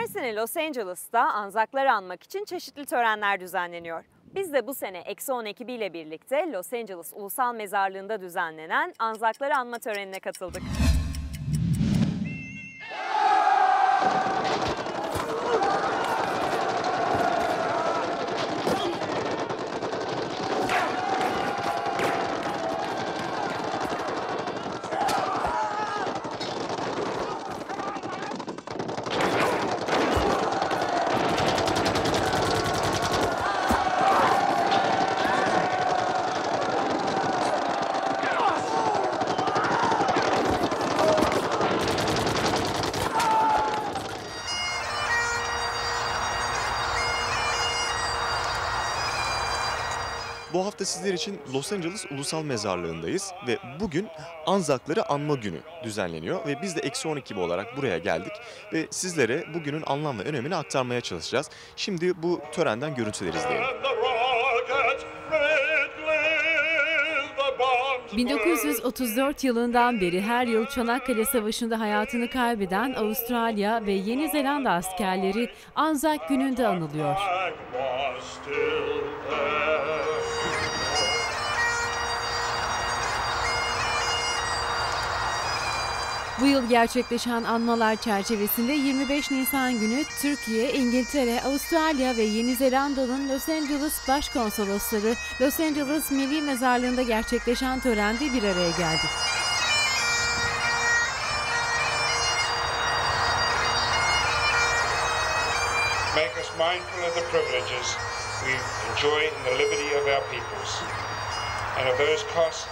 Her sene Los Angeles'ta Anzakları anmak için çeşitli törenler düzenleniyor. Biz de bu sene Eksi10 ekibiyle birlikte Los Angeles Ulusal Mezarlığı'nda düzenlenen Anzakları anma törenine katıldık. Bu hafta sizler için Los Angeles Ulusal Mezarlığı'ndayız ve bugün Anzakları Anma Günü düzenleniyor ve biz de Eksi10 ekibi olarak buraya geldik ve sizlere bugünün anlam ve önemini aktarmaya çalışacağız. Şimdi bu törenden görüntüler izleyelim. 1934 yılından beri her yıl Çanakkale Savaşı'nda hayatını kaybeden Avustralya ve Yeni Zelanda askerleri Anzak Günü'nde anılıyor. Bu yıl gerçekleşen anmalar çerçevesinde 25 Nisan günü Türkiye, İngiltere, Avustralya ve Yeni Zelanda'nın Los Angeles Başkonsolosları Los Angeles Milli Mezarlığı'nda gerçekleşen törende bir araya geldi. Make us mindful of the privileges we enjoy in the liberty of our peoples and of those cost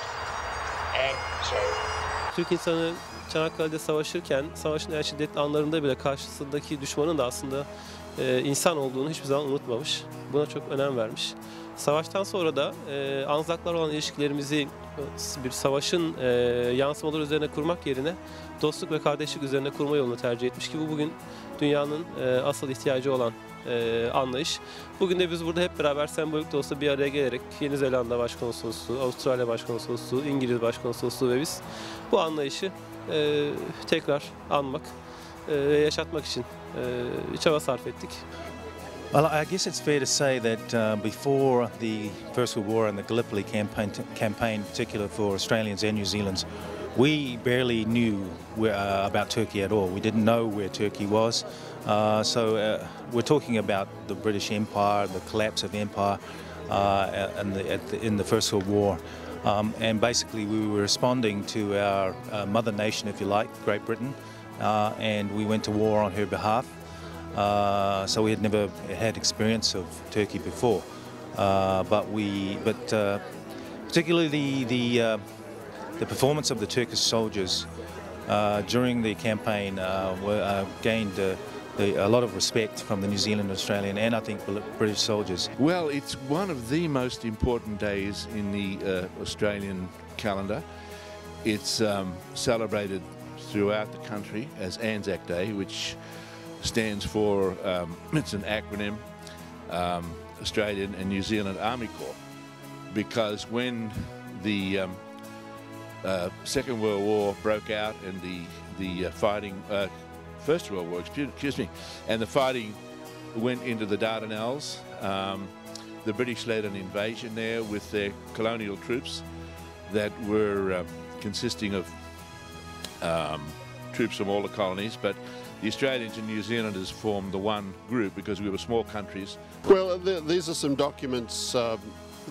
and sorrow. Türk insanı Çanakkale'de savaşırken, savaşın en şiddetli anlarında bile karşısındaki düşmanın da aslında insan olduğunu hiçbir zaman unutmamış. Buna çok önem vermiş. Savaştan sonra da Anzaklar olan ilişkilerimizi bir savaşın yansımaları üzerine kurmak yerine dostluk ve kardeşlik üzerine kurma yolunu tercih etmiş ki bu bugün dünyanın asıl ihtiyacı olan anlayış. Bugün de biz burada hep beraber sembolik de olsa bir araya gelerek Yeni Zelanda Başkonsolosluğu, Avustralya Başkonsolosluğu, İngiliz Başkonsolosluğu ve biz bu anlayışı tekrar anmak ve yaşatmak için çaba sarf ettik. Well, I guess it's fair to say that before the First World War and the Gallipoli campaign, particular for Australians and New Zealanders, we barely knew about Turkey at all. We didn't know where Turkey was. We're talking about the British Empire, the collapse of empire in the First World War. And basically we were responding to our mother nation, if you like, Great Britain, and we went to war on her behalf. So we had never had experience of Turkey before, particularly the performance of the Turkish soldiers during the campaign gained a lot of respect from the New Zealand, Australian, and I think British soldiers. Well, it's one of the most important days in the Australian calendar. It's celebrated throughout the country as Anzac Day, which stands for, it's an acronym, Australian and New Zealand Army Corps, because when the Second World War broke out and the fighting, First World War, excuse me, and the fighting went into the Dardanelles, the British led an invasion there with their colonial troops that were consisting of troops from all the colonies, but the Australians and New Zealanders formed the one group because we were small countries. Well, these are some documents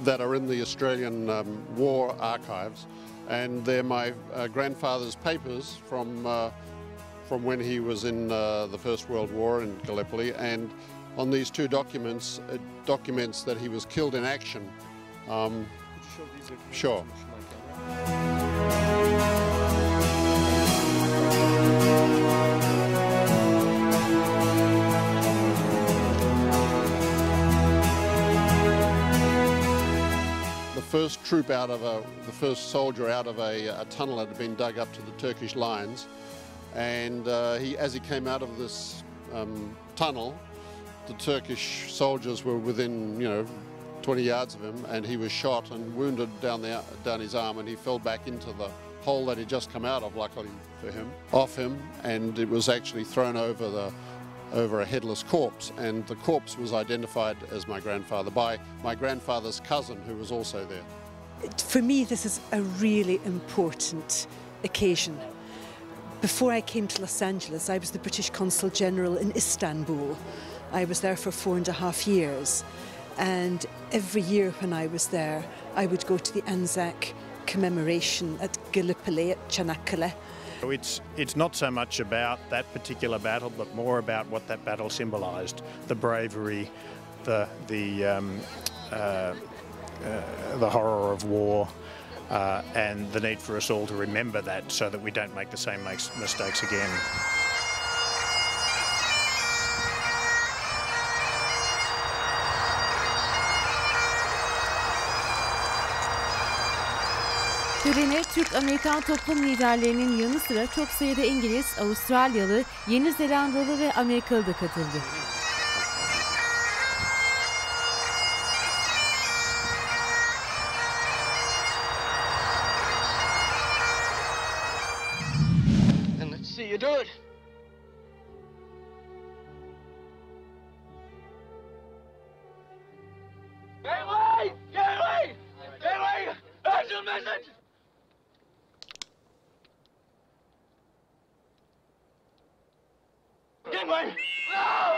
that are in the Australian War archives, and they're my grandfather's papers from when he was in the First World War in Gallipoli, and on these two documents, it documents that he was killed in action. Could you show these? Sure. The first soldier out of a tunnel had been dug up to the Turkish lines, and as he came out of this tunnel, the Turkish soldiers were within 20 yards of him, and he was shot and wounded down his arm, and he fell back into the hole that he'd just come out of, luckily for him, off him, and it was actually thrown over over a headless corpse, and the corpse was identified as my grandfather by my grandfather's cousin, who was also there. For me, this is a really important occasion. Before I came to Los Angeles, I was the British Consul General in Istanbul. I was there for 4.5 years, and every year when I was there, I would go to the Anzac commemoration at Gallipoli, at Çanakkale. It's not so much about that particular battle, but more about what that battle symbolised: the bravery, the horror of war, and the need for us all to remember that so that we don't make the same mistakes again. Törene Türk-Amerikan toplum liderlerinin yanı sıra çok sayıda İngiliz, Avustralyalı, Yeni Zelandalı ve Amerikalı da katıldı. And let's see you do it. Gateway! Gateway! Gateway! Urgent message! Gateway! No!